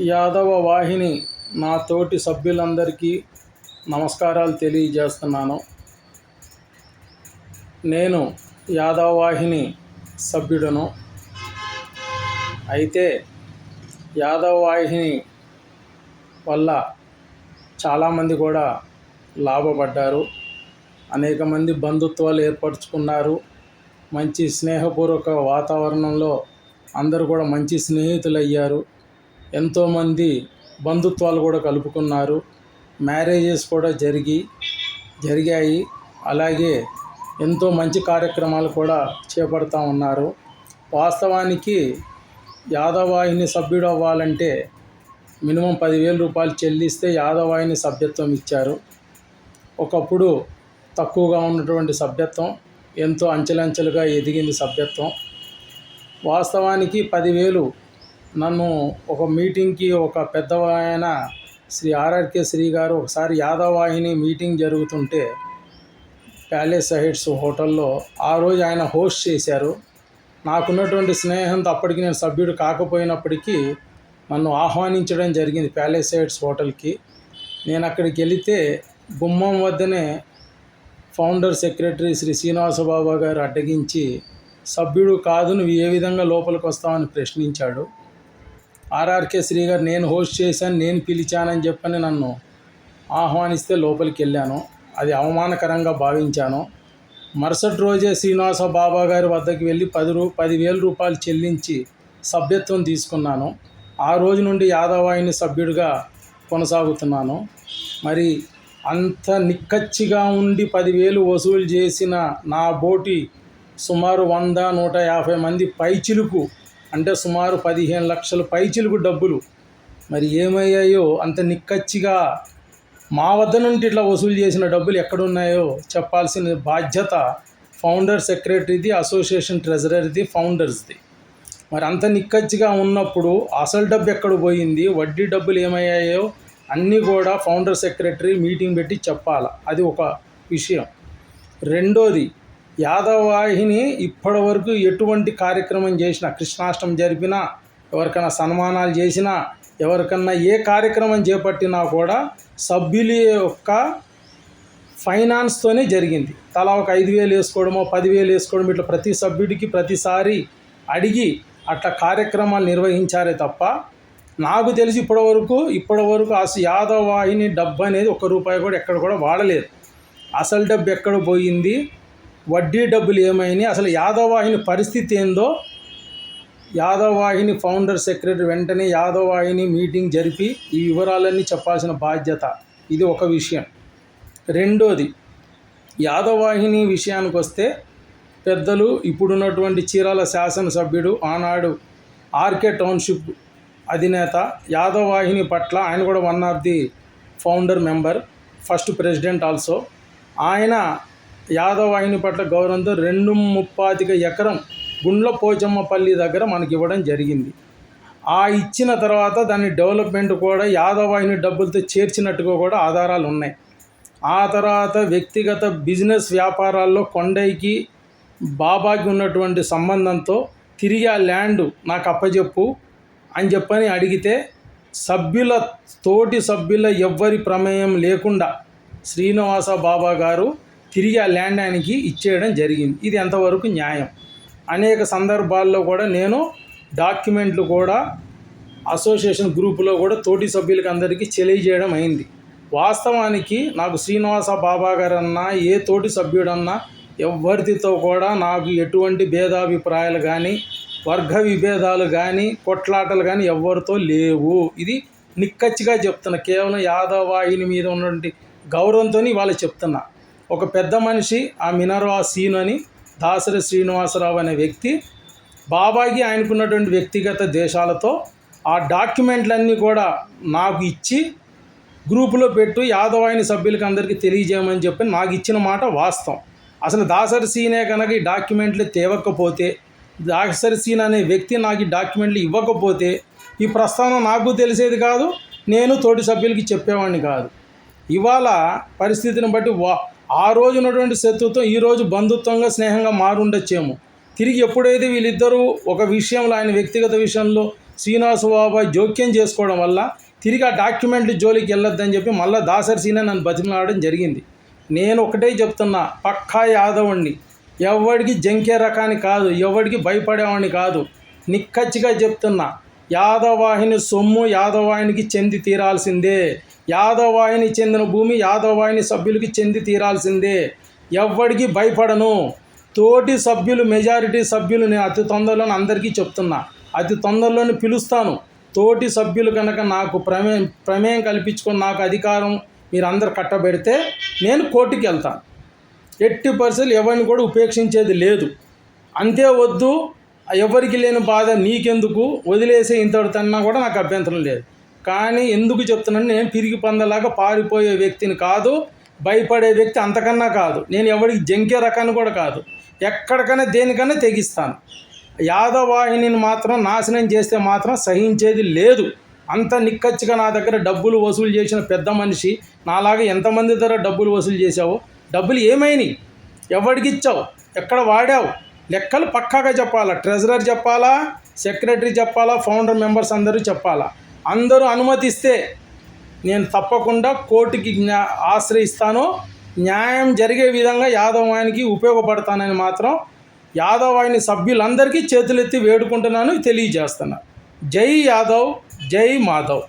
యాదవ వాహిని నా తోటి సభ్యులందరికీ నమస్కారాలు తెలియజేస్తున్నాను. నేను యాదవ వాహిని సభ్యుడను. అయితే యాదవ వాహిని వల్ల చాలామంది కూడా లాభపడ్డారు. అనేక మంది బంధుత్వాలు ఏర్పరచుకున్నారు. మంచి స్నేహపూర్వక వాతావరణంలో అందరూ కూడా మంచి స్నేహితులయ్యారు. ఎంతోమంది బంధుత్వాలు కూడా కలుపుకున్నారు. మ్యారేజెస్ కూడా జరిగాయి. అలాగే ఎంతో మంచి కార్యక్రమాలు కూడా చేపడుతూ ఉన్నారు. వాస్తవానికి యాదవాహిని సభ్యుడు అవ్వాలంటే మినిమం 10,000 రూపాయలు చెల్లిస్తే యాదవాహిని సభ్యత్వం ఇచ్చారు. ఒకప్పుడు తక్కువగా ఉన్నటువంటి సభ్యత్వం ఎంతో అంచెలంచెలుగా ఎదిగింది సభ్యత్వం. వాస్తవానికి 10,000 నన్ను ఒక మీటింగ్కి ఒక పెద్దవాయన శ్రీ ఆర్ఆర్కే శ్రీ గారు ఒకసారి యాదవాహిని మీటింగ్ జరుగుతుంటే ప్యాలెస్ హైట్స్ హోటల్లో ఆ రోజు ఆయన హోస్ట్ చేశారు. నాకున్నటువంటి స్నేహంతో అప్పటికి నేను సభ్యుడు కాకపోయినప్పటికీ నన్ను ఆహ్వానించడం జరిగింది ప్యాలెస్ హైట్స్ హోటల్కి. నేను అక్కడికి వెళితే గుమ్మం వద్దనే ఫౌండర్ సెక్రటరీ శ్రీ శ్రీనివాసబాబా గారు అడ్డగించి, సభ్యుడు కాదు, నువ్వు ఏ విధంగా లోపలికి వస్తావని ప్రశ్నించాడు. ఆర్ఆర్కే శ్రీ గారు నేను హోస్ట్ చేశాను, నేను పిలిచానని చెప్పని నన్ను ఆహ్వానిస్తే లోపలికి వెళ్ళాను. అది అవమానకరంగా భావించాను. మరుసటి రోజే శ్రీనివాస బాబా గారి వద్దకు వెళ్ళి 10,000 రూపాయలు చెల్లించి సభ్యత్వం తీసుకున్నాను. ఆ రోజు నుండి యాదవాహిని సభ్యుడిగా కొనసాగుతున్నాను. మరి అంత నిక్కచ్చిగా ఉండి 10,000 వసూలు చేసిన నా బోటి సుమారు 100-150 మంది పైచిలుకు, అంటే సుమారు 15 లక్షల పైచిలుకు డబ్బులు మరి ఏమయ్యాయో, అంత నిక్కచ్చిగా మా వద్ద నుండి ఇట్లా వసూలు చేసిన డబ్బులు ఎక్కడున్నాయో చెప్పాల్సిన బాధ్యత ఫౌండర్ సెక్రటరీది, అసోసియేషన్ ట్రెజరర్ది, ఫౌండర్స్ది. మరి అంత నిక్కచ్చిగా ఉన్నప్పుడు అసలు డబ్బు ఎక్కడ పోయింది, వడ్డీ డబ్బులు ఏమయ్యాయో అన్నీ కూడా ఫౌండర్ సెక్రటరీ మీటింగ్ పెట్టి చెప్పాలి. అది ఒక విషయం. రెండోది, యాదవాహిని ఇప్పటి వరకు ఎటువంటి కార్యక్రమం చేసినా, కృష్ణాష్టమి జరిపినా, ఎవరికైనా సన్మానాలు చేసినా, ఎవరికన్నా ఏ కార్యక్రమం చేపట్టినా కూడా సభ్యుల యొక్క ఫైనాన్స్తోనే జరిగింది. తలా ఒక 5,000 వేసుకోవడమో 10,000 వేసుకోవడం, ఇట్లా ప్రతి సభ్యుడికి ప్రతిసారి అడిగి అట్లా కార్యక్రమాలు నిర్వహించారే తప్ప నాకు తెలిసి ఇప్పటివరకు అసలు యాదవాహిని డబ్బు అనేది ₹1 కూడా ఎక్కడ కూడా వాడలేదు. అసలు డబ్బు ఎక్కడ పోయింది, వడ్డీ డబ్బులు ఏమైనాయి, అసలు యాదవాహిని పరిస్థితి ఏందో యాదవాహిని ఫౌండర్ సెక్రటరీ వెంటనే యాదవాహిని మీటింగ్ జరిపి ఈ వివరాలన్నీ చెప్పాల్సిన బాధ్యత. ఇది ఒక విషయం. రెండోది, యాదవాహిని విషయానికి వస్తే పెద్దలు, ఇప్పుడున్నటువంటి చీరాల శాసనసభ్యుడు, ఆనాడు ఆర్కే టౌన్షిప్ అధినేత, యాదవాహిని పట్ల ఆయన కూడా one of the founder member, first president also. ఆయన యాదవాహిని పట్ల గౌరవంతో 2.35 ఎకరం గుండ్ల పోచమ్మపల్లి దగ్గర మనకి ఇవ్వడం జరిగింది. ఆ ఇచ్చిన తర్వాత దాని డెవలప్మెంట్ కూడా యాదవాహిని డబ్బులతో చేర్చినట్టుగా కూడా ఆధారాలు ఉన్నాయి. ఆ తర్వాత వ్యక్తిగత బిజినెస్ వ్యాపారాల్లో కొండయ్యకి బాబాకి ఉన్నటువంటి సంబంధంతో తిరిగి ఆ ల్యాండ్ నాకు అప్పచెప్పు అని చెప్పని అడిగితే తోటి సభ్యుల ఎవ్వరి ప్రమేయం లేకుండా శ్రీనివాస బాబా గారు తిరిగి ఆ ల్యాండ్ ఆయనకి ఇచ్చేయడం జరిగింది. ఇది ఎంతవరకు న్యాయం? అనేక సందర్భాల్లో కూడా నేను డాక్యుమెంట్లు కూడా అసోసియేషన్ గ్రూపులో కూడా తోటి సభ్యులకి అందరికీ తెలియజేయడం అయింది. వాస్తవానికి నాకు శ్రీనివాస బాబా గారన్నా, ఏ తోటి సభ్యుడన్నా, ఎవరితో కూడా నాకు ఎటువంటి భేదాభిప్రాయాలు కానీ, వర్గ విభేదాలు కానీ, కొట్లాటలు కానీ ఎవరితో లేవు. ఇది నిక్కచ్చిగా చెప్తున్నా. కేవలం యాదవాహిని మీద ఉన్నటువంటి గౌరవంతో వాళ్ళు చెప్తున్నా. ఒక పెద్ద మనిషి, ఆ మినర్వా సీన్ అని, దాసరి శ్రీనివాసరావు అనే వ్యక్తి బాబాకి ఆయనకున్నటువంటి వ్యక్తిగత దేశాలతో ఆ డాక్యుమెంట్లన్నీ కూడా నాకు ఇచ్చి గ్రూపులో పెట్టు, యాదవాహిని సభ్యులకి అందరికీ తెలియజేయమని చెప్పి నాకు ఇచ్చిన మాట వాస్తవం. అసలు దాసరి సీనే కనుక ఈ డాక్యుమెంట్లు తేవకపోతే, దాసరి సీన్ అనే వ్యక్తి నాకు ఈ డాక్యుమెంట్లు ఇవ్వకపోతే ఈ ప్రస్తావన నాకు తెలిసేది కాదు, నేను తోటి సభ్యులకి చెప్పేవాడిని కాదు. ఇవాళ పరిస్థితిని బట్టి ఆ రోజు ఉన్నటువంటి శత్రుత్వం ఈరోజు బంధుత్వంగా, స్నేహంగా మారుండొచ్చేమో. తిరిగి ఎప్పుడైతే వీళ్ళిద్దరూ ఒక విషయంలో, ఆయన వ్యక్తిగత విషయంలో శ్రీనివాస బాబాయ్ జోక్యం చేసుకోవడం వల్ల తిరిగి ఆ డాక్యుమెంట్లు జోలికి వెళ్ళొద్దని చెప్పి మళ్ళీ దాసరి సీనే నన్ను బతిమలాడడం జరిగింది. నేను ఒకటే చెప్తున్నా, పక్కా యాదవుణ్ణి, ఎవడికి జంకే రకాన్ని కాదు, ఎవడికి భయపడేవాడిని కాదు. నిక్కచ్చిగా చెప్తున్నా, యాదవాహిని సొమ్ము యాదవాహినికి చెంది తీరాల్సిందే. యాదవాహిని చెందిన భూమి యాదవాహిని సభ్యులకి చెంది తీరాల్సిందే. ఎవడికి భయపడను. తోటి సభ్యులు, మెజారిటీ సభ్యులు నేను అతి తొందరలోనే అందరికీ చెప్తున్నా, అతి తొందరలోనే పిలుస్తాను. తోటి సభ్యులు కనుక నాకు ప్రమేయం కల్పించుకొని నాకు అధికారం మీరందరూ కట్టబెడితే నేను కోర్టుకి వెళ్తాను. ఎట్టి పరిస్థితులు ఎవరిని కూడా ఉపేక్షించేది లేదు. అంతే వద్దు, ఎవరికి లేని బాధ నీకెందుకు, వదిలేసే ఇంతటితన్నా కూడా నాకు అభ్యంతరం లేదు. కానీ ఎందుకు చెప్తున్నాను, నేను పిరిగి పందలాగా పారిపోయే వ్యక్తిని కాదు, భయపడే వ్యక్తి అంతకన్నా కాదు. నేను ఎవరికి జంకే రకాన్ని కూడా కాదు. ఎక్కడికైనా దేనికైనా తెగిస్తాను. యాదవాహినిని మాత్రం నాశనం చేస్తే మాత్రం సహించేది లేదు. అంత నిక్కచ్చిగా నా దగ్గర డబ్బులు వసూలు చేసిన పెద్ద మనిషి, నాలాగా ఎంతమంది దగ్గర డబ్బులు వసూలు చేసావు, డబ్బులు ఏమైనాయి, ఎవరికి ఇచ్చావు, ఎక్కడ వాడావు, లెక్కలు పక్కాగా చెప్పాలా. ట్రెజరర్ చెప్పాలా, సెక్రటరీ చెప్పాలా, ఫౌండర్ మెంబర్స్ అందరూ చెప్పాలా. అందరూ అనుమతిస్తే నేను తప్పకుండా కోర్టుకి ఆశ్రయిస్తాను. న్యాయం జరిగే విధంగా యాదవాహినికి ఉపయోగపడతానని మాత్రం యాదవాహిని సభ్యులందరికీ చేతులెత్తి వేడుకుంటున్నాను, తెలియజేస్తున్నాను. జై యాదవ్, జై మాధవ్.